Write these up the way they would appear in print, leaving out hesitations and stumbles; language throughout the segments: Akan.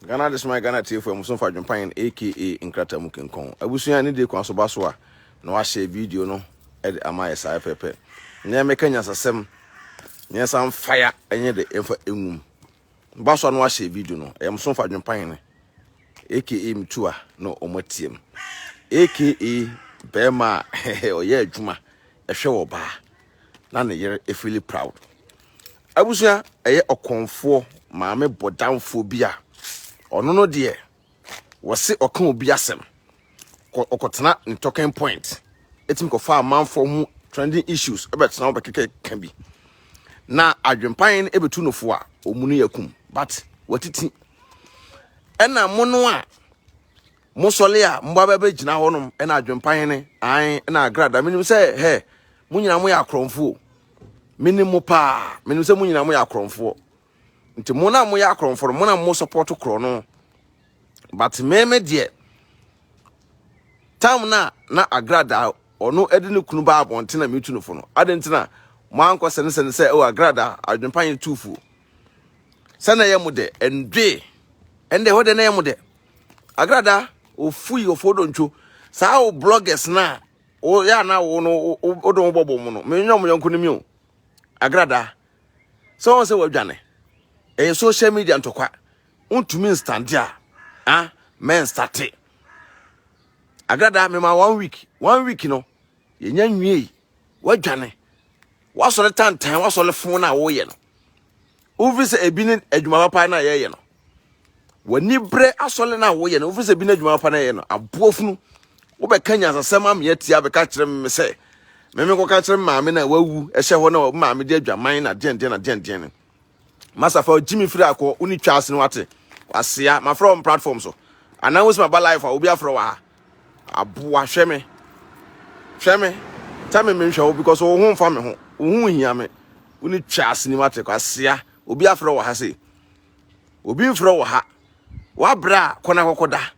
Ghana this my Ghana TV for Muson Adwenepahene aka Agradaa Honam Kankan. Abusuya ni de kwan so ba so a na wa share video no e de amaye sai pepe. Nya meka nyasasem nya sam fire enye de emfa engum. Ba so na wa share video no e Muson Adwenepahene aka mtua no omotiem. Aka bema oye adwuma ehwe wo ba na ne yere e feel proud. Abusuya eye okonfo maame bodamfo bia ono no de wose okan obi asem okotena in talking point etim ko fa manfo hu trending issues ebetena obekeke kan bi na Adwenepahene ebetu nofo a omunu yakum but watiti ena mono a mosole a mba baba gina honom ena Adwenepahene an na Agradaa minim se he munyina mo ya akromfo minim pa minim se munyina mo ya akromfo nti mona mo ya akromfo mona mo support kro no but meme de tam na Agradaa ono edine kunu ba abonte na metu no fo no adentina mo anko sene se o Agradaa Adwenepahene tufu sana ye mu de ende hode na ye mu de Agradaa ofui ofodo ncho sa o bloggers na o ya na wo no odon bobo mu no me nyom yonko ni mi o Agradaa so on se wadwane social media ntokwa untumi stand dia men start Agradaa me ma 1 week no yenya nwie wadwane wasole tantan wasole fon na wo ye no uvise ebini adwuma papa na ye no wani bre asole na wo ye no uvise ebini adwuma papa na ye no aboofunu wo be kanya asasem am ye tia be ka kire me se me ko ka kire maame na wawu ehye ho na maame de adwaman na den Masafa Jimmy Free akọ uni twaase no wate wasia ma from platform so announce my life obi afro wa aboa hweme tame me hwe because wo hu mfa me ho wo hu hia me uni twaase ni wate kwasia obi afro wa ha se obi mfro wa ha wa bra kona kokoda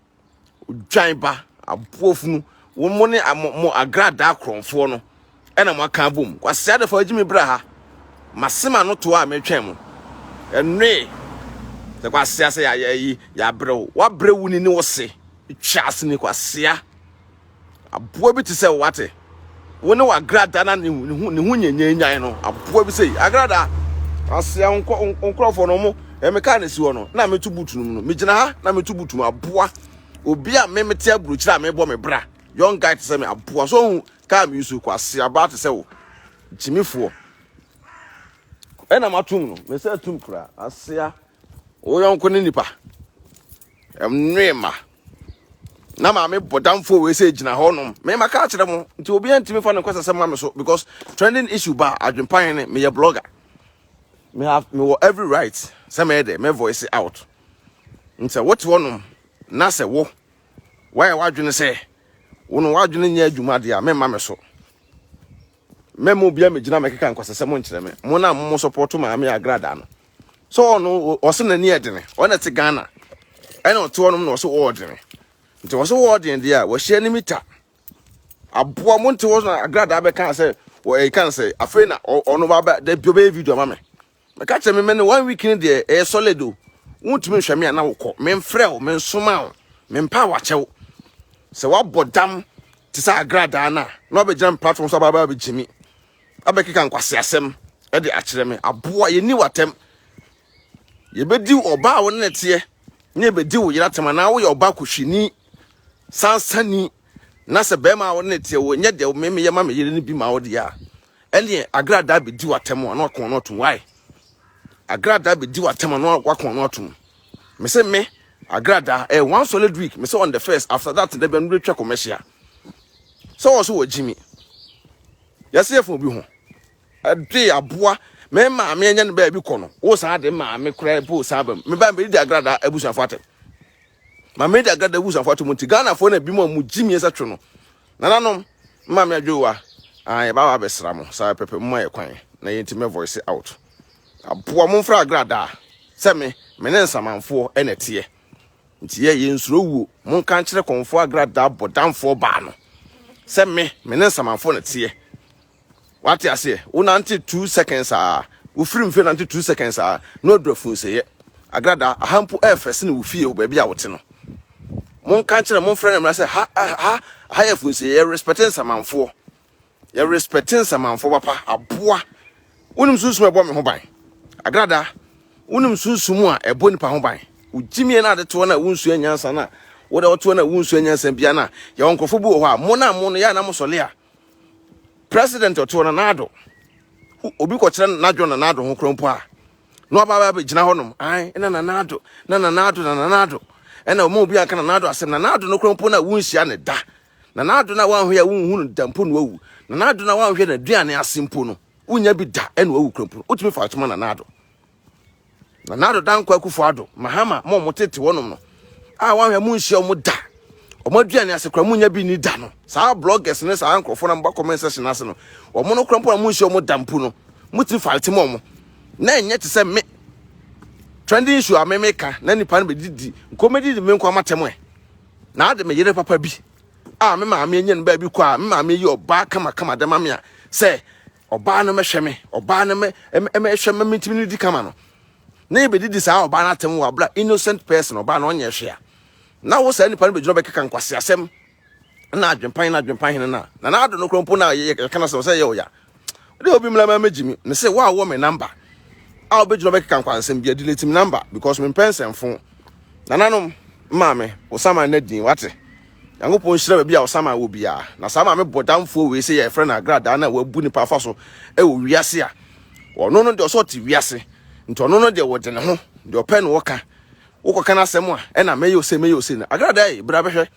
odwan ba aboofunu wo mo ne mo Agradaa kromfo no ena mo aka bom kwasia de fa Jimmy bra ha masema no to a metwen mo enwe the kwasia say ya brew wa brew ni wo se twaase ni kwasia aboa bi te se wate woni wa Agradaa na ne hu nyanyan no aboa bi sei Agradaa asia onkrofo no mo emeka na si wo no na metu butu no me gina ha na metu butu aboa obi a memete abruchira a mebo me bra young guy te se me aboa so ka mi yusu kwasia ba te se wo timifo ena matum no me se tum kura asia wo yonko ni nipa emnwema na ma me bodamfo we se gina honom me maka kire mo nti obi antimi fa ne kwasa sema me so because trending issue ba Adwenepahene me ye blogger me every right say me there me voice out nti what wonom na se wo why wadwene se wo no wadwene nya adwuma de a me ma me so memo bia me gina me keka nkwasese mo nkire me mo na mo support ma me Agradaa no so no o se na ni edene o na te Ghana ena o to onom no so ordene nti wo so ordene dia wo hye ni mita aboa mo nti wo na Agradaa be kan se wo e kan se afei na ono ba da bio video ma me ka kire me 1 week ni de e solid o wuntumi hwe me na wo kọ me mfrɛ wo me nsoma wo me mpa wa kyew se wa bodam ti sa Agradaa na be jam platform so ba be jimi abekika nkwase asem e de akire me aboa ye ni watem ye bedi oba wo nete ne bedi wo yira tema na wo ye oba kohwini sansani na se be ma wo nete wo nye de me ye ma me yire ni bi ma wo de ya ele Agradaa bedi watem no akon no to why Agradaa bedi watem no akon no to me se me Agradaa one solid week me se on the first after that the be no twa commercial so wo so wo jimi yasefo bi ho ade aboa me ma me anya ne ba bi kɔ no wo san de ma me kra bo san ba me ba me di Agradaa abusuafo atem ma me di Agradaa abusuafo atem nti Ghana fo na bi mo mu jimi esa twe no nananom ma me adwowa an ba wa besra mo sa pepe mo ye kwan na ye ntime voice out aboa mo mfra Agradaa se me ne nsamanfo enete nti ye nsuro wuo mo kan kire konfo Agradaa bodamfo ba no se me ne nsamanfo ne te what you say? 2 seconds wo free mfe 2 seconds no drofun say Agradaa ahampu efese ne wo fie wo ba bia wote no mon kan kire mon frɛ na say ha yafu say ye respecting samanfo ye respecting samanfo papa aboa wonim sunsun ebo me ho ban Agradaa wonim sunsun a ebo nipa ho ban ujimie na de to na wunsu anyansa na wo de to na wunsu anyansa bia na ye wonkofo bu wo ho a mo na mo no ya na mo sole a president to na nado obi ko kire na dwo na nado ho krompo a no aba ba gina honom ai na nado ena mo obi aka na nado asem na nado no krompo na wunsia ne da na nado na wanhwe ya wunhunu dampo no awu na nado na wanhwe na duane asempo no unya bi da ena awu krompo utumi fa atoma na nado dan kwa akufo ado mahama mo motete wonom no a wanhwe munhia mo da omo duane asekra munya bi ni da no saa bloggers ne saa ankrofo na mba comment section ase no omo no krompo na munhia mo dampo no muti fa atema omo na enye te se me trending issue amemeka na nipa no be didi comedy de me nkwa matem na ade me yere papa bi me ma me enye no ba bi kwa me ma me yi oba kama de ma me a se oba no mehwe me oba no me hwe me mitimi ni di kama no na e be didi sa oba na atem wa bla innocent person oba no onye hwe a na wo sa nipa no be juro be keka nkwase asem na adwempan na ado no krompo na ye kana se ye oya de obi mla ma megimi ne se wa wo me number I'll be job can kwansem bia delete me number because me pension phone nananom maame osama na din wate yankopon hira bia osama wo bia na sama me bodamfo we say your friend Agradaa na wabu ni pa fa so e wo wiase a ono no de so te wiase nti ono no de wo de ne ho de open wo ka wo ko kana asem a e na meyo se na Agradaa e bra behwe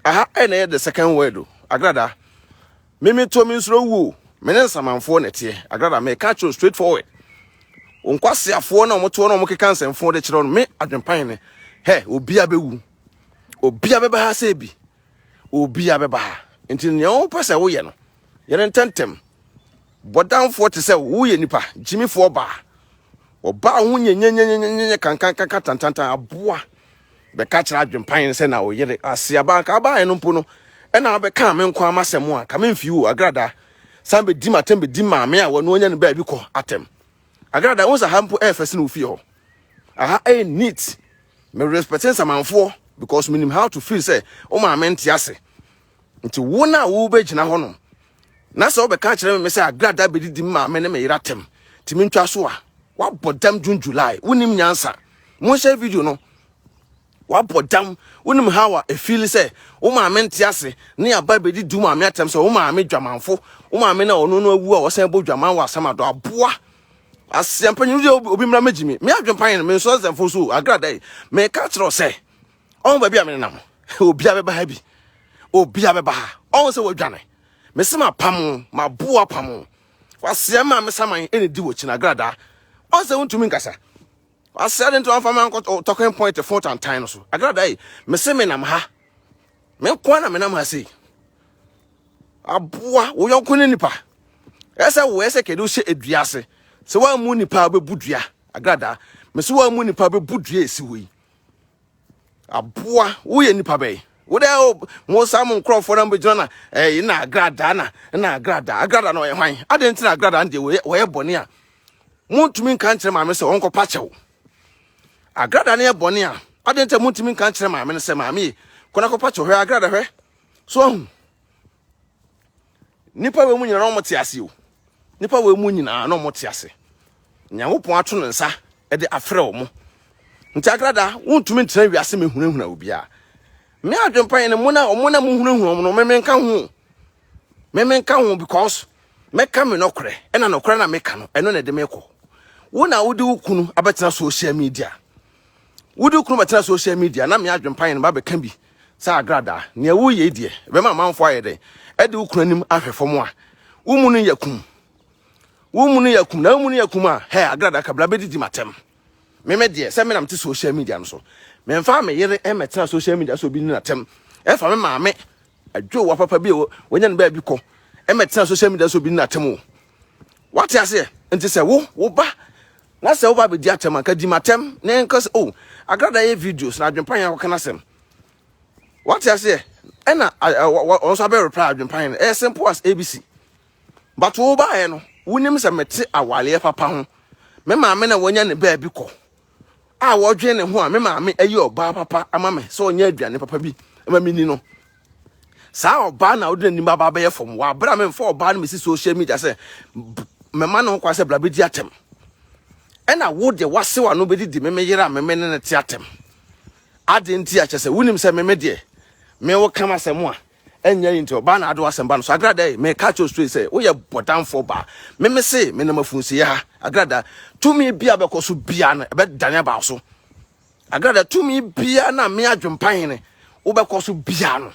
aha e na the second word o Agradaa me to me nsuro wu me ne samanfo na tie Agradaa me catch you straight forward onkwase afo na omoto na omokeka nsemfo de kire no me Adwenepahene he obi abewu obi abeba ha se bi obi abeba ha enti ne o pese wo ye no ye ntentem bodamfo te se wo ye nipa jimifo ba oba ho nyenyenyenyenye kankan tantantan aboa be ka kire Adwenepahene se na wo ye asiaba ka ba eno mpo no e na be ka me nkwa amasem a ka me mfi wo Agradaa sambe di matem be di maame a wo no onya ne ba bi ko atem Agradaa wonsa hampo efese no fie ho aha neat me respecting samanfo because minim how to feel say o ma mente ase nti wo na wo be gina ho no na se wo be ka kire me say Agradaa be didi ma me ne me yiratem ti me ntwa so a wa bodam June July wonim nyansa mo share video no wa bodam wonim how a feel say o ma mente ase ne aba be didi ma me atem so o ma me dwamanfo o ma me na ono no awu a wo san bo dwaman wa samado aboa Asiampanyu de obi mra megimi me Adwenepahene me so zemfo so Agradaa me ka kire say on ba bia me nam obi abeba ha bi obi abeba ha on se wadwane me se ma pam ma boa pam wasiama me saman ene di wo kina Agradaa on se wontumi nkasa wasiade nto anfa man talking point the fort and time so Agradaa me se me nam ha me kwa na me nam ha sei aboa wo yonko ne nipa ese wo ese kedu hye eduase se wa mu nipa be budua Agradaa me se wa mu nipa be budua esi wo yi aboa wo ye nipa be wo de mo sam nkrofo na mbejina na na Agradaa na Agradaa na o ye hwan ade ntina Agradaa nde wo ye bone a muntumi nka nkire maame se wonko pa chewo Agradaa na ye bone a ade ntia muntumi nka nkire maame ne se maame kona ko pa chewo Agradaa hwe so nipa we mu nyina no mote ase o nipa we mu nyina no mote ase nyankopon ato no nsa e de afre wo mo nti Agradaa wontumi ntena wiase mehunahuna obi a me Adwenepahene mo na muhunahuna no memenka ho because meka me nokre ena nokre na meka no eno na de meko wo na wodi wukunu abetena social media na me Adwenepahene ba beka bi sa Agradaa ne wo ye die be ma manfo ayede e de wukunu anim ahwefo a wo mu no yakum na wo mu no yakum a he Agradaa kabla be didi matem me de se me nam te social media no so me mfa me yere e metena social media so bi ni natem e fa me maame adwo wa papa bi wonya ne ba bi ko e metena social media so bi ni natem o what ya say enti se wo ba na se wo ba be di atem aka di matem ne nka se Agradaa ye videos na Adwenepahene akọ kana sem what ya say e na also be reply Adwenepahene e simple as ABC but wo ba e no wonim se mete awale papa ho me maame na wonya ne ba bi ko a wo dwen ne ho a me maame ayi oba papa ama me so onya aduane papa bi ama mi ni no sa oba na wo ni baba ba ye fom wa bra me fo oba na me si social media say me ma no kwa say bra be di atem ena wo de wase wa no be di me yera me ne te atem ade nti a chese wunim se me de me wo kama se mo a enya yinti oba na ado asem ba no so Agradaa me catch you straight say wo ye bodan for ba me say me na mafunsi ya Agradaa tumi bia be koso bia na be dane ba so Agradaa tumi bia na me adwempahene wo be koso bia no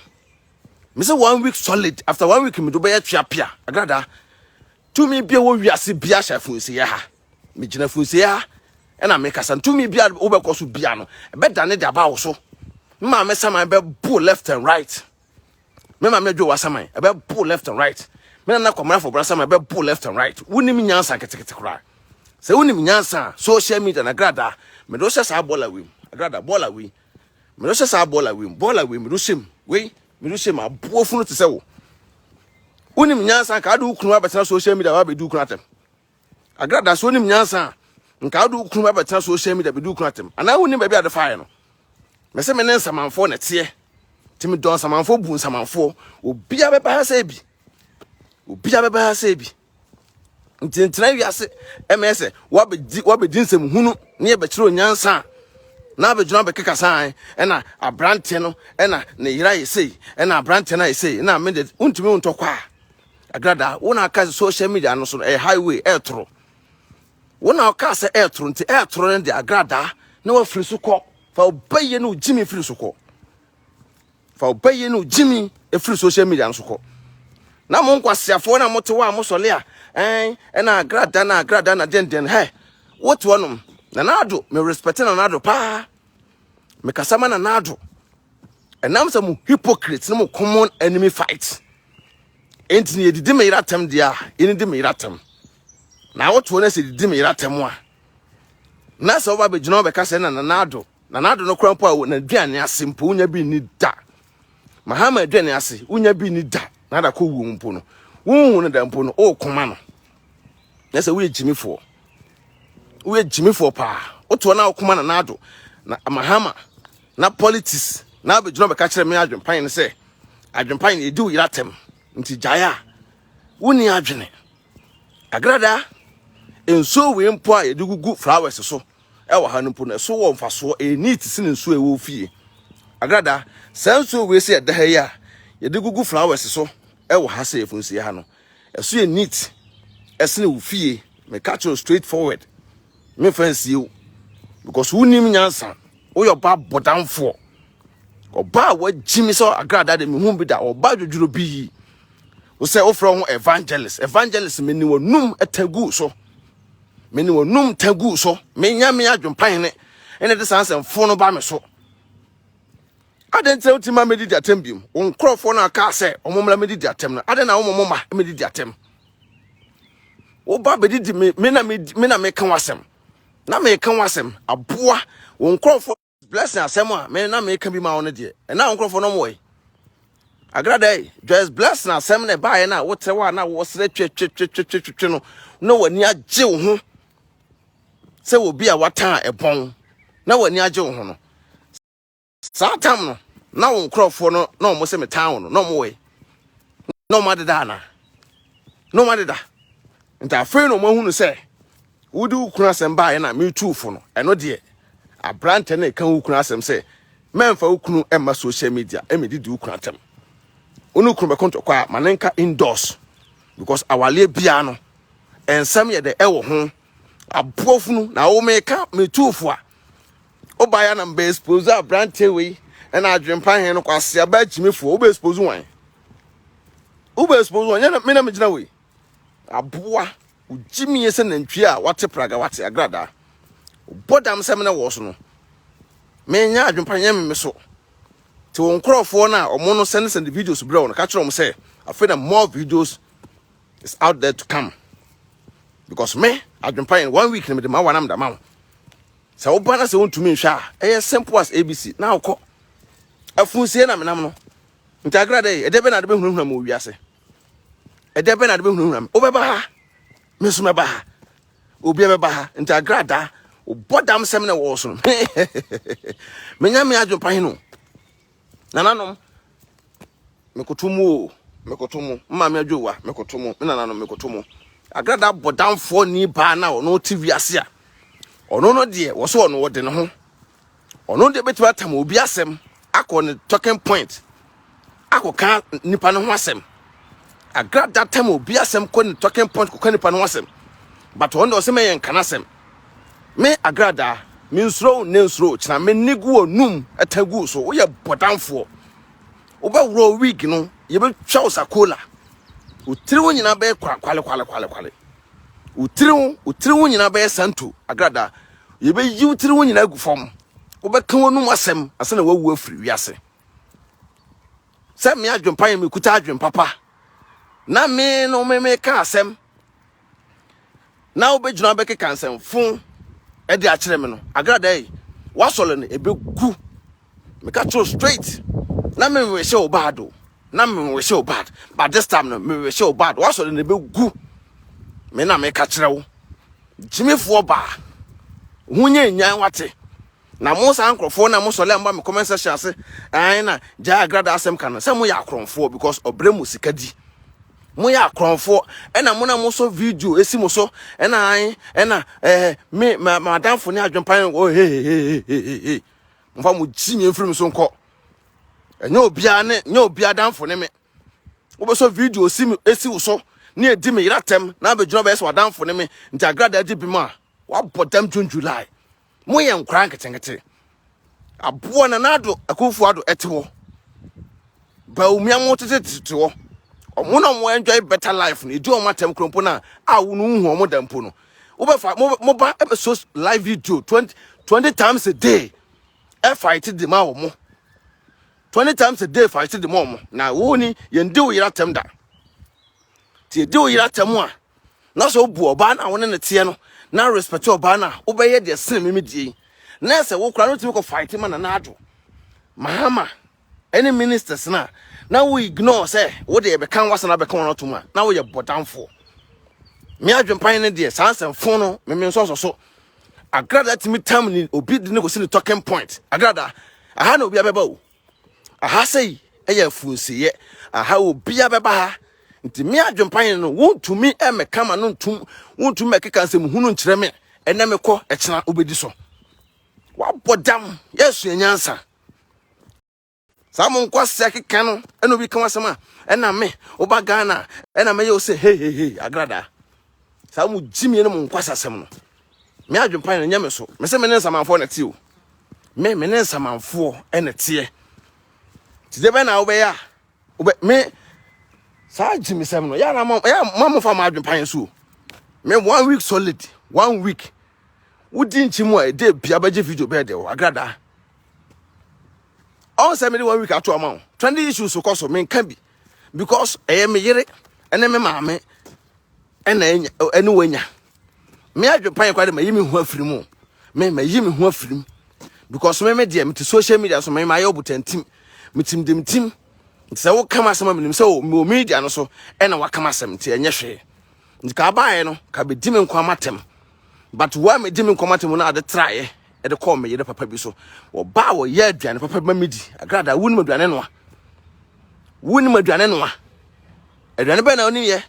me say 1 week solid after 1 week me do be ya twapia Agradaa tumi bia wo wiase bia sha funsi ya me gina funsi ya ena me kasa tumi bia wo be koso bia no be dane de ba wo so ma me sama be pull left and right me ma me dwo wasaman e be pull left and right me na komara for brasa ma be pull left and right wunim nyansa ketekete kra se wunim nyansa social media na Agradaa me do se sa bola wi Agradaa bola wi me do se sa bola wi me do sem we me do sem abofu to se wo wunim nyansa ka do kunu abetena social media ba be du kunu atem Agradaa so wunim nyansa nka do kunu abetena social media be du kunu atem ana wunim ba bi ade fire no me se me ne nsamanfo na tie timi don samanfo bu nsamanfo obia be ba ha bi obia be ba ha bi ntintina wiase ms wabedi nsem hunu ne ye be kire onyansa na be djuna be keka san na abrante no na ne yira yesei na abrante na yesei na me de untumi untokwa Agradaa wona aka social media no so highway etro wona aka se etro nti etro ne de Agradaa na wa firi so kɔ fa obaye no jimi firi so kɔ fa obaye no jimi e firi social media no so kɔ na mo nkwasiafo na mote wa mo sole a na Agradaa na den he wote wonom na nado me respect na nado pa me kasama na nado enam se mo hypocrite na mo common enemy fight enti ne didi me iratem dia eni di me iratem na wote wona se didi me iratem a na se oba be gino be kase na nado no krampo a na duane ase mpo unya bi ni da mahama aduane ase unya bi ni da na da ko wu mpo no wu no da mpo no o koma no na se we jimifo pa oto na okoma na nado na mahama na politics na be gino be ka kire me adwempan ne se adwempan e di wo iratem nti jaya woni adwene Agradaa enso we mpo a yedugugu flowers so e wa hanu mpo na so wo mfaso e neat sin nso e wo fie Agradaa sanso we se da ha ya yedugugu flowers so e wa ha se efunsi ha no eso e neat esene wo fie me catch you straight forward me fancy you because wunim nyansa wo yo ba bodanfo oba wa jimi so Agradaa de me hu bi da oba dwodworo bi wo se wo fro ho evangelist me ni wonum etagu so me ni wonum tagu so me nya me adwempan ne ene de sanse mfo no ba me so adentre utima me didi atem bium onkrofo na aka se omomla me didi atem na aden na omomoma me didi atem wo ba be didi me na me kan wasem na me kan wasem aboa onkrofo blessing asem a me na me kan bi ma won de e na onkrofo no moy Agradaa just blessing asem na ba ye na wo tewa na wo sere twe no wani agye wo ho se wo bi a watan ebon na wani agye wo ho no satam no na wo nkrofo no na mo se metan wo no mo we no madeda na no madeda nta afei no mo hunu se wudi ukuna asem ba ye na me tuufo no eno de abrante na kan ukuna asem se memfa ukunu emma social media emedidi ukuna tem onu kunu be konto kwa manenka indoors because awale bia no ensam ye de ewo ho abofunu na wo meka metuufo a obaya na mbe expose abrante we na adwempan he no kwase aba jimefo obe expose wan yana me na megina we aboa ujimi yese nantwi a wate praga wate Agradaa bodam sem na wo so no me nya adwempan ye me so ti won krofo na omo no send the videos bro no ka kire omo say after more videos is out there to come because me adwempan 1 week na me de ma wanam da ma se wo bana se wontumi nhwa e simple as ABC na ukọ afunsie na menam no nti Agradaa e de be na de be hunhunam o wiase e de be na de be hunhunam o be ba ha me so me ba ha obi be ba ha nti Agradaa o bodam sem na wo so no menya me adwempahene no nananom mekotomu mma me adwowa mekotomu me nananom mekotomu Agradaa bodamfo ni ba na ono TV ase a ono no de wo so ono wo de ne ho ono de betiba tam obi asem akọ ne talking point akoka nipa no ho asem Agradaa tam obi asem ko ne talking point ko nipa no ho asem but ono se me yen kana asem me Agradaa me nsro ne nsro kina me nigu onum atagu so wo ye bodamfo wo ba wro week no ye be twa usakola utiri wo nyina be kwale utiri wo nyina be santo Agradaa ye be yi utiri wo nyina gu fom wo be kan wonum asem ase na wawu afiri wiase se me adwempan me kuta adwempapa na me no me ka asem na wo be juna be keka asem fun e de a kire me no Agradaa wasole no ebe gu me ka tro straight na me we show bad o na me we show bad but this time no me we show bad wasole no ebe gu me na me ka kire wo jimefo ba hunye nyan wate na mo san krofo na mo sole mba me comment section ase ai na ja Agradaa asem kan se mo ya krofo because obremu sikadi mo ya krofo na mo na mo so video esi mo so na ai na me madam fo ni adwempan o he mfa mo jimi mfiri so nko enya obia danfo ne me wo be so video esi wo so na edi me yiratem na abedwuna be so danfo ne me nti Agradaa di bi ma wa bodam June July mo ye nkran ketengete abo na nado akofu ado ete wo ba umia mo tete wo omo na mo enjoy better life ni di o matem krompo na a wo no hu omo dampo no wo be fa mo ba episode live video 20 times a day e fight the ma wo mo 20 times a day fight the mo na wo ni ye ndi wo yiratem da ti di wo yiratem a na so bu oba na wo ne tie no na respect oba na wo be ye de sen me die na se wo kra no ti ko fight ma na ado mahama any ministers na wo ignore say wo de be kan wasa na be kan no to ma na wo ye bodamfo me adwempan ne de sansem fon no me so Agradaa timi tam ni obi de ne go see talking point Agradaa aha na obi abeba o aha sei eya funsiye aha obi abeba ha nti me adwempan no wontumi me kama no wontumi me keka nsem hunu nkire me ene me kɔ ekena obedi so wa bodam yesu enyansa Samon kwase keka no eno bi kan wasema ena me oba Ghana ena me ye o se hey Agradaa samu jimi eno mon kwase asem no me adwempan no nyame so me se me ne nsamanfo na tie o me ne nsamanfo ene tie ti de be na wo be ya me sa jimi sem no ya na mo fa ma adwempan so me 1 week solid 1 week wudi nchimu a de bia baje video be de Agradaa on say me 1 week ato amount 20 issues so cause me can be because me yere ene me maame ene wanya me adwempan kwa de mayimi hu afiri mu me mayimi hu afiri because me de me to social media so me ayo butantim metim dem tim se wo kama asema menim se o media no so ena wa kama asem ti enye hwe ndika baaye no ka be dimi nkwa matem but wa me dimi nkwa matem na ade trae e de call me ye de papa bi so wo ba wo ye aduane papa ba medi Agradaa wuni maduane no aduane ba na oni ye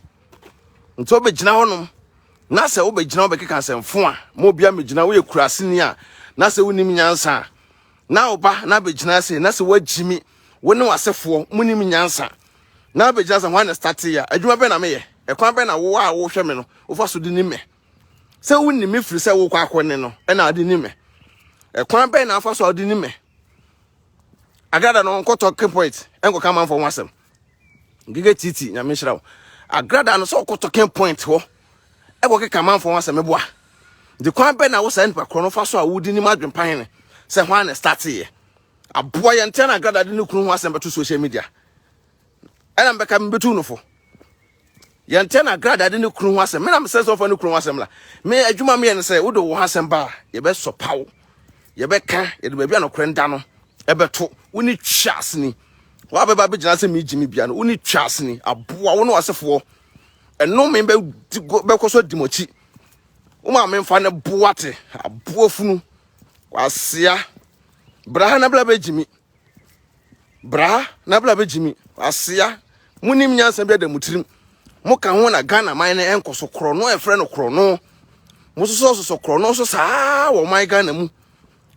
nto be gina honom na se wo be gina wo be keka asemfo a mo bia me gina wo ye kurasini a na se woni nyansa na oba na be gina se na se wagimi woni wasefo munim nyansa na be gina se ho na start ya adwuma be na me ye ekwan be na wo a wo hwe me no wo fa so di ni me se woni me firi se wo kwa akone no e na adi ni me ekwan be na fa so adi ni me Agradaa no nko talking point enko ka man for wasem ngige titi nya me hirawo Agradaa no so ko talking point ho ego ke man for wasem eboa de kwan be na wo sa npa krono fa so a wudi ni madwempan ne se ho na start ye aboa ye ntena Agradaa de ne kunu ho asem beto social media ena mbeka mbetu no fo ye ntena Agradaa de ne kunu ho asem me na me sense of ne kunu ho asem la me adwuma me ye ne se wo do wo asem ba ye be so pawo ye be ka ye de ba bia no krenda no ebeto woni twase ni wa beba be gina se me jimi bia no woni twase ni aboa wo no asefo eno me be koso dimochi Uma memfa ne boate aboafunu wasia bra na bla bejimi bra na bla bejimi wasia munim nyansa bia da mutirim muka ho na Ghana man na enkoso krono e frɛ no krono musoso krono so saa wo man Ghana mu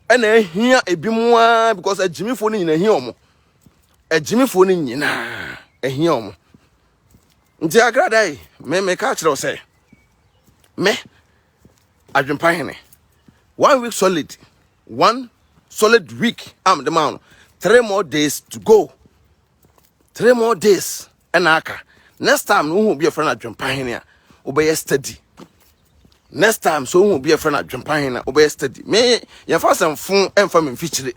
ena ehia ebimoa because agimifo ni nyina ehia omo agimifo ni nyina ehia omo nti Agradaa me ka kire wo sɛ me Adwenepahene 1 week solid 1 solid week am the man 3 more days to go 3 more days enaka next time no be a friend Adwenepahene a obey steady next time so who be a friend Adwenepahene obey steady me ye fa sem fun emfa me mfikyire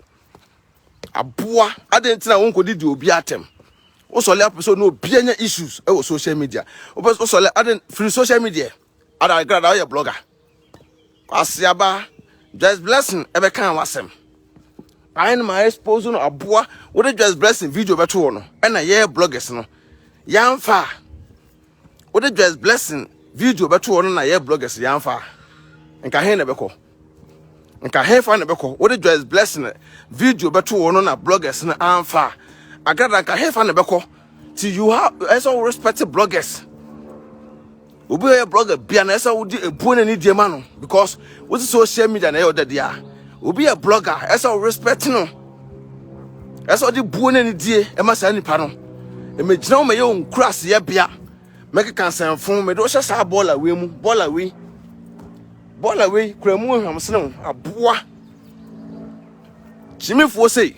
aboa adentina won ko didi obi atem wo sole episode no obi anya issues e wo social media wo sole aden free social media ada Agradaa ya blogger asiaba just blessing ebe kan wasem I am my expose no aboa wo de just blessing video beto no e na ye bloggers no yamfa wo de just blessing video beto no na ye bloggers yamfa nka he na beko nka he fa na beko wo de just blessing video beto no na bloggers na amfa Agradaa nka he fa na beko till you have also respected bloggers obi a blogger bia na esa wodi ebu na ni die ma no because what social media na yo dia obi a blogger esa respect no esa di bu na ni die e ma sa nipa no e me gina o me ye on cross ye bia make kan san fun me do hye sa baller we mu baller we kura mu hwam sene aboa chimifo sei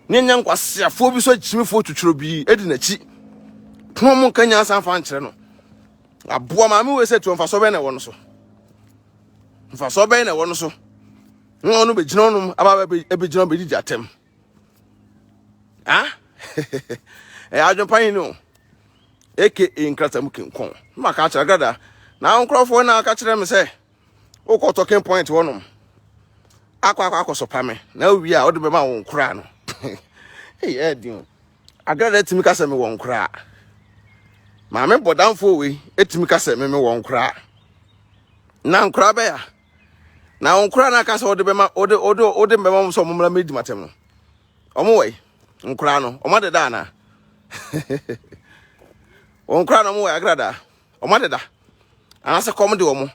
nyanya nkwasiafo bi so chimifo twutwuro bi edi na chi pon mu kanya san fa nkere no aboa ma me we se to mfa so be na wono so mfa so be na wono so no be gina onum aba be gina be didi atem ah Adwenepahene no eke inkratam kenkon ma ka kira Agradaa na onkrofo na ka kira me se o ko talking point wonum akwa so pa me na wi a o de be ma won kura no edin Agradaa timi ka se me won kura ma me bodamfo we etimi ka se me won kura na nkura be ya na nkura na ka se o de be ma o de be ma so momla medi matem no omo we nkura no omo de da na nkura no mo we Agradaa omo de da anase kom de omo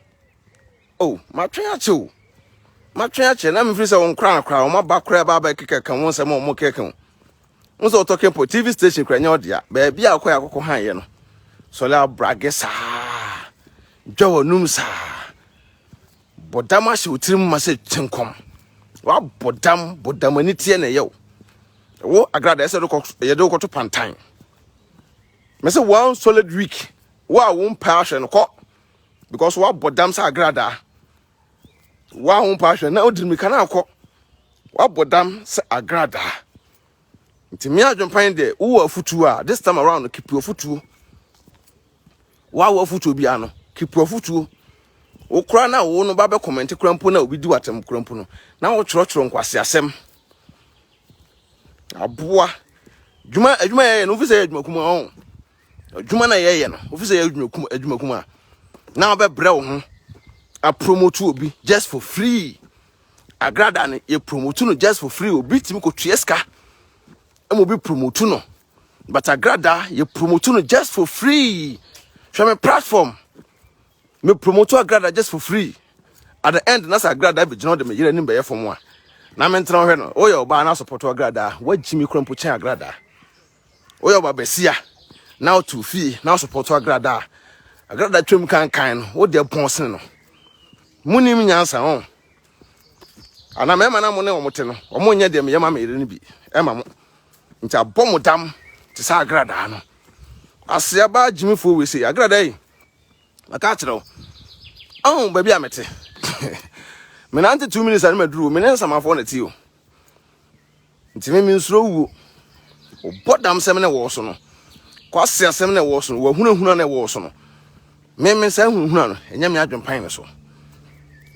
oh matwe ache na me free se nkura omo ba kura ba keke kan won se mo keke won so talking po TV station kura nya odia ba bia akoya akoko han ye no so la brage sa dwo num sa bodam ahye otirim ma se tenkom wa bodam ani tie na ye wo Agradaa ese do ko to pantan me say 1 solid week wa won passion ko because wa bodam sa Agradaa wa won passion na odimi kana ko wa bodam sa Agradaa nti me Adwenepahene de wo afutu a this time around keep your futu wa afutu bia no keep your futu wo kra na wo no ba be comment krampo na obi di watem krampo no na wo choro nkwase asem aboa adwuma ye no ofise adwuma kuma on adwuma na ye no ofise adwuma kuma na be bre wo ho a promote obi just for free Agradaa ne ye promote no just for free obi timi ko tueska em obi promote no but Agradaa ye promote no just for free show me platform me promote Agradaa just for free at the end na sa Agradaa be gino de me yire nim be ye fom a na me ntra hwe no o ye oba na support Agradaa wagimi krampo chen Agradaa o ye oba besia na to fee na support Agradaa twem kankan no wo de ponsen no munim nyansa on ana me ma na mo ne wo mote no o mo nya de me yema me yire ni bi e ma mo nta bomodam ti sa Agradaa no asiaba jimifo we say Agradaa yi aka kire o baby amete me na 2 minutes ani maduru me ne samafo na ti o nti me nsuro wuo o bodam sem ne wo so no kwase asem ne wo so no wa hunahuna ne wo so no me sa hunahuna no enya me Adwenepahene so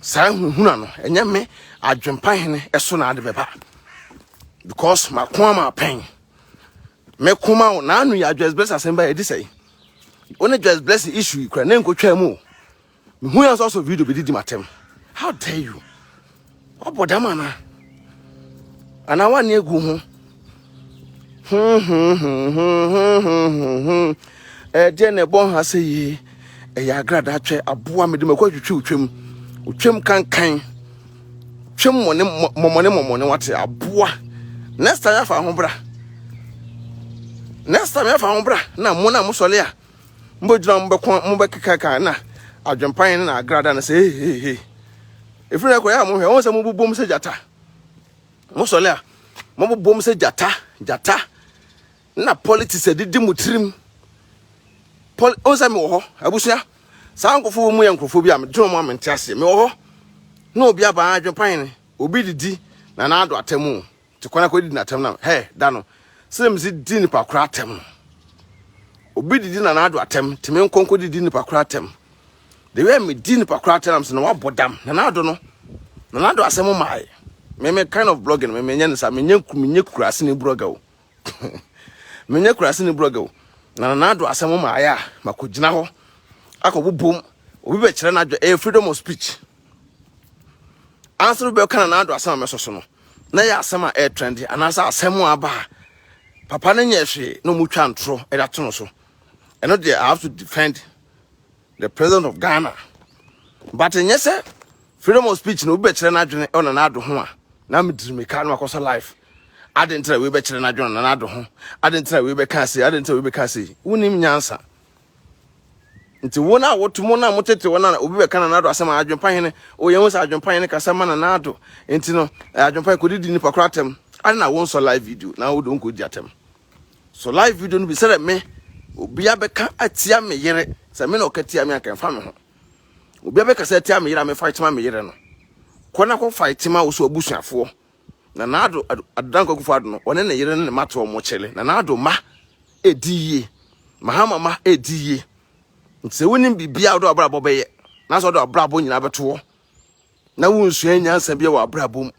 sa hunahuna no enya me Adwenepahene eso na ade beba because ma pen me kuma na anu ya just bless asem ba edi say one just bless issue kra na nkotwa mu who has also video be did matem. How dare you? What bodamana? And I want you go Jene bon has say Agradaa che aboa me de makwa twetwetwem utwem kankan twem momone wate aboa next time afa ho bra na mo na mo sole a mbodjira mo bekeka kan na adwempan na Agradaa na say hey efiri ko ya mo hwe won se mo bobom se jata mo sole a mo bobom se jata na politics edidi mutirim onse me wo ho abusua sankofo mu yankofo bi am drum mo amentiase me wo ho na obi aba adwempan ne obi didi na na ado atemu te kwana ko didi na atem na he da no sem si di ni pakura atem obi didi na na ado atem te me nkonko didi ni pakura atem de we me di ni pakura atem am se na wabodam na ado no na ado asem mai me kind of blogging me nya nsa me nya kurasini blogger o me nya kurasini blogger o na ado asem mai a makogina ho akobubom obi be kire na adwo freedom of speech answer be kana na ado asem mesoso no na ya asem a trend anasa asem aba papa na nya hwe no mu twa ntro e da to no so and I have to defend the president of Ghana but yes freedom of speech no be kire na adwene on na ado ho a na me diri me ka no akoso life adentra we be kire na adwene na ado ho adentra we be ka se unim nyansa nti wona wotumo na motete wona obi be kana na ado asema adwempahene o ye won adwempahene kasama na ado nti no adwempahene ko didi ni pakra tem ade na won so live video na wo don ko di atem so live video no bi sere me obi abeka atia me yere se me na okatia me akan fa me ho obi abeka se atia me yere me fight ma me yere no kona ko fight ma wo so abusuafo na ado adanko ku fado no one na yere ne mato mo chele na ado ma ediye mahama ma ediye nse wonim bibia do abrabo beye na so do abrabo nyina beto na wonsu anyansa bia wa abrabo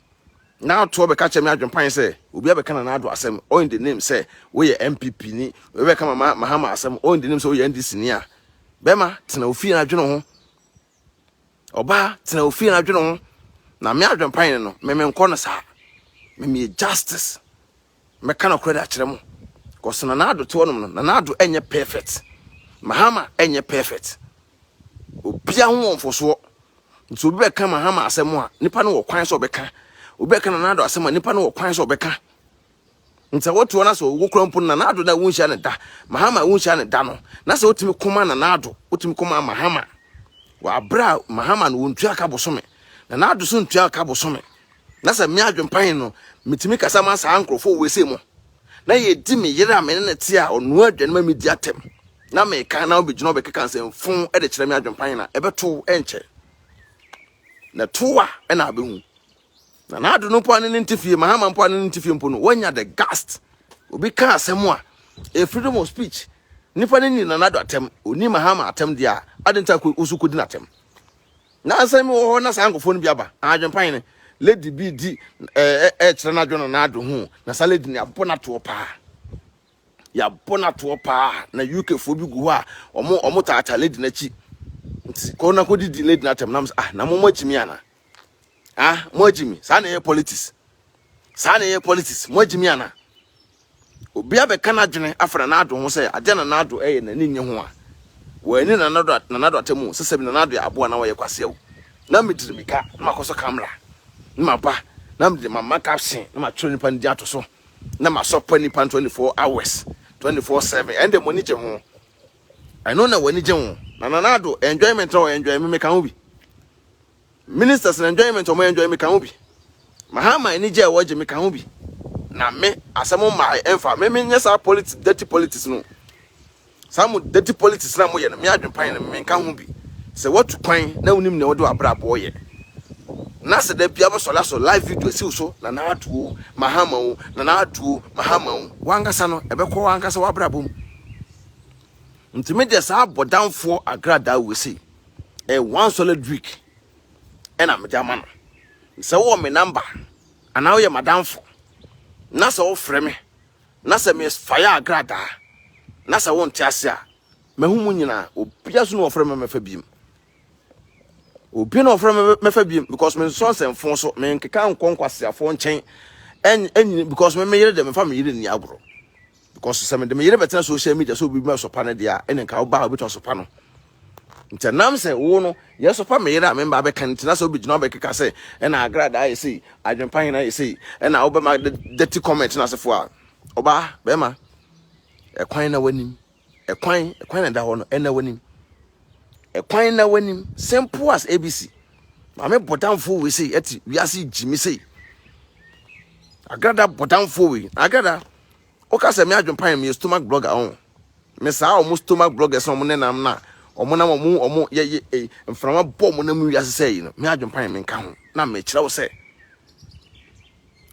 na to be ka cheme adwempan se obi abeka na ado asem on the name say we ye MPP ni we be ka mahama asem on the name say we ye NDC ni a bema tena ofi na adwene ho oba tena ofi na adwene ho na me adwempan no me nko no sa me justice me kana credit akere mo cause na ado to no na ado enye perfect mahama enye perfect obia ho onfoso nti obi beka mahama asem a nipa no wo kwan so beka obi beka na ado asem a nipa no wo kwan so beka nti wotu na so wo krampo na ado na wunhia ne da mahama wunhia ne da no na so otimi koma na ado otimi koma mahama wa bra mahama no wontu aka bosome na ado so ntu aka bosome na se me adwempan no mitimi kasa ma sa ankrofo we se mo na ye di me yere amene ne te a onu adwane ma me di atem na me ka na obegina obekeka nsem fun e de kire me adwempan na ebeto enche na toa e na abehu na ado no po ane ntifie mahama po ane ntifie mpo no wanya the gast obi ka asem a e freedom of speech nipa ni na ado atem oni mahama atem dia adenta ko usuku di na atem na asem wo na sa ankofo no bi aba adwempan ne lady bi di kire na adwono na ado hu na sa lady ni abona to pa ya bona to pa na UK fo bi gu a omo tata lady na chi ko na ko di lady na tem na na mo machimi ana mo jimi sa na ye politics mo jimi ana obi abeka na dwene afra na ado ho se ade na ado na ninye ho a wani na nado atemu sesebi na nado ya aboa na waye kwase wo na mediri mika na makoso camera na maba na mde mama caption na matro nipa ndi atoso na masopa nipa 24 hours 24/7 and the money je ho I know na wani je ho na nado enjoyment o enjoy me kan obi ministers na enjoyment o enjoy me kan obi mahama ni je wo je me kan obi na me asemo ma emfa me nyesa politics dirty politics no some dirty politics na mo ye no me adwempan na me kan ho bi se what kwan na unim na wo do abrabo ye na se da bia bosola so live video si so na na atu mahama o na atu mahama o wangasa no ebekọ wangasa wabrabo ntime sa abodanfo Agradaa we say one solid week ena me jama no se wo me number ana wo ye madamfo na se wo frɛ me na se me fire Agradaa na se wo ntiase a mahumu nyina obia so no wo frɛ me mefa biem obi no from me fa bi because me so nsɛmfo so me nkeka nkonkwasiafo nkyɛn en because me yere dem fa me yere ni agro because some dem yere betena social media so obi me so pa ne dia en nka oba obi to so pa no ntanam sɛ wo no ye so pa me yere a me ba be kan ntina so obi gina be keka sɛ en Agradaa I say Adwenepahene I say en oba ma dirty comment na sefo a oba be ma ekwan na wanim ekwan na da ho no en na wanim ekwan na wanim simple as ABC mame botamfo we say eti we ase jimi say Agradaa botamfo we Agradaa o ka se me Adwenepahene me stomach blogger on me sa o mo stomach blogger so mo nenam na o mo na mo ye mframa bom na mu wi ase say no me Adwenepahene me nka ho na me kire wo say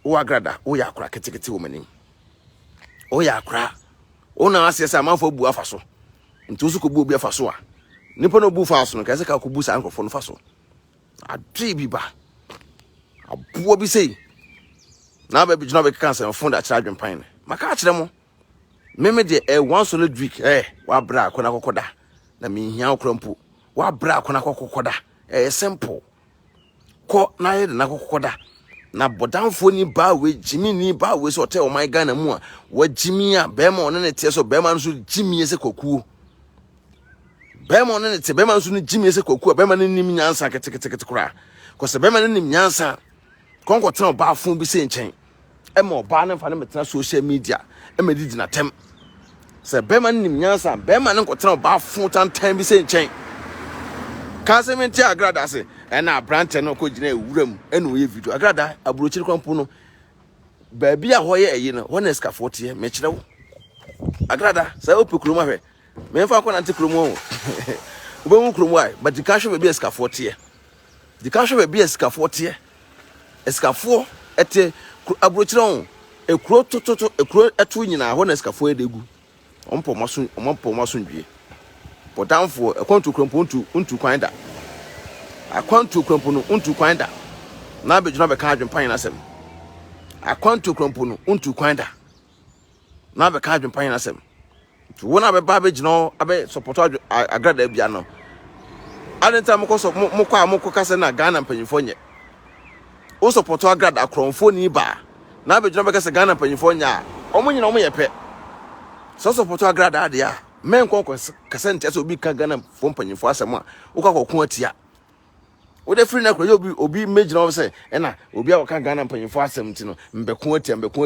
o Agradaa o ya akura ketekete wo manim o ya akura o na ase say amanfo bu afa so nti so ko bu obi afa so a nipa no bu fa so no ka se ka ko bu sa ankofo no fa so adwe bi ba abuo bi sei na ba bi jina be kan se fon da kira Adwenepahene maka kire mo meme de one solid week wa bra akona kokoda na me hia okrampo wa bra akona kokoda simple ko na ye na kokoda na bodanfo ni ba we jimi ni ba we so tell my Ghana mu a wa jimi a be ma one ne tie so be ma no so jimi ese kokuo be ma one ne tie be ma no so jimi ese kokuo be ma no nim nyansa ketekete kura ko se be ma no nim nyansa konko tena ba fun bi se nchen e ma oba ne fa ne metena social media e ma didi na tem se be ma no nim nyansa be ma ne ko tena ba fun tan bi se nchen ka se menti Agradaa se na brante no ko gina ewuram enu ye video Agradaa aburochiri kwampo no ba bia ho ye eyi no ho na escafort ye me kire wo Agradaa se opekurum ahwe me fa ko na ntikrum wo obewu krum wai but the cash be bia escafort ye the cash be bia escafort ye escafo ete aburochiri on ekuro tototo ekuro etu nyina ho na escafo edegu ompo maso ndwie potamfo ekwantu krompo untu kwanda akwantu krompo no untu kwanda na be juna be ka Adwenepahene asem akwantu krompo no untu kwanda na be ka Adwenepahene asem to wona be ba be jina abe support Agradaa bia no adenta moko kase na Ghana mpanyimfo nye o support Agradaa kromfo ni ba na be juna be kase Ghana mpanyimfo nya omo nyina omo ye pe so support Agradaa dia men konko kase ntia so obi ka Ghana fo mpanyimfo asem a wo ka kokon atia wo de free na kro obi mejina wo se na obi a wo ka Ghana mpanyimfo asem ntino mbekon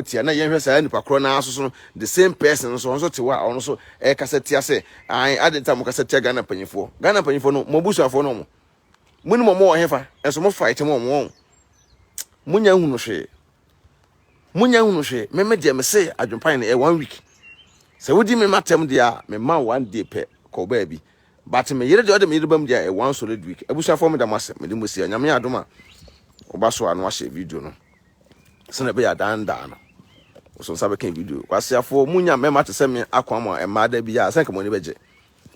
atia na ye hwe sa nipa kro na aso so the same person so te wa ono so kase tia se ai adenta mo kase tia Ghana mpanyimfo no mo busuafo no mo muni mo wo hefa enso mo fight mo munya hunu hwe meme de me se Adwenepahene 1 week se wodi me matem dia me ma 1 day pe ko ba bi but me yere de me yere bam dia 1 solid week abusuafo me da mase me de mosi anyame adoma oba so anu ahye video no se na be ya danda no so sabe kan video kwasiafo munya me mate se me akwam a ma da bi ya se kan mo ne beje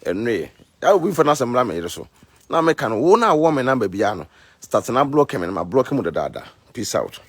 enwe ya obi fa na se mra me yere so na me kan wo na wo me number bi ya no start na block me na block mu da peace out.